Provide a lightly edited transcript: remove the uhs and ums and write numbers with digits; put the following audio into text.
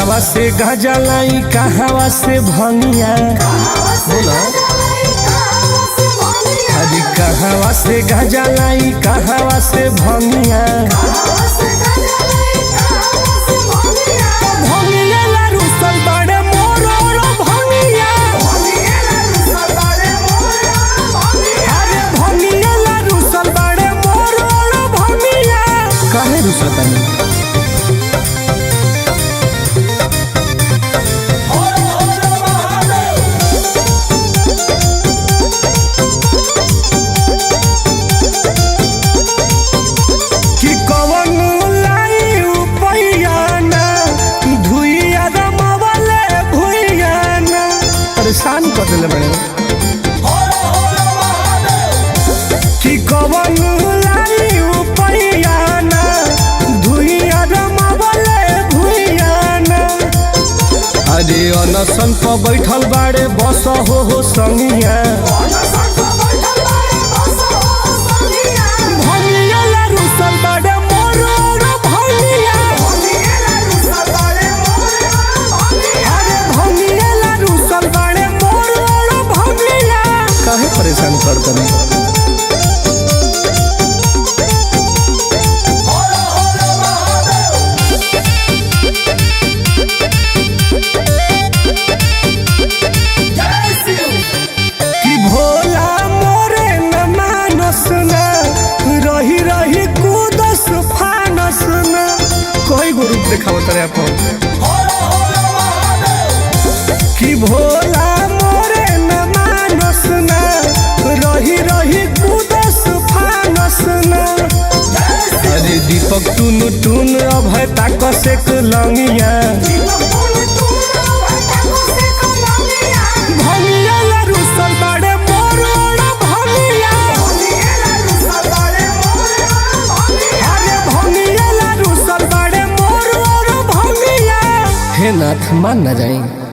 कहवा से गजलाई कहवा से भंगिया बोला अरे कहवा से गजलाई कहवा से भंगिया काहे रुसता नहीं परेशान कर दिले बड़े कि कवन लाई उपैयाना धुइया रमावले भुइयाना अरे अनसन पर बैठल बाड़े बस हो संगिया भंगिया रुसल बाड़े मोर भंगिया अरे भंगिया रुसल बाड़े मोर भंगिया काहे परेशान कर दने देखाओ तरे अपन कि भोला मोरे न मानस ना रही रही कुदस फानस ना अरे दीपक टुन टुन अभय ताक से लंगिया भंगिया रुसल बाड़े मोर भंगिया अरे भंगिया रुसल बाड़े हे नाथ मान न जाए।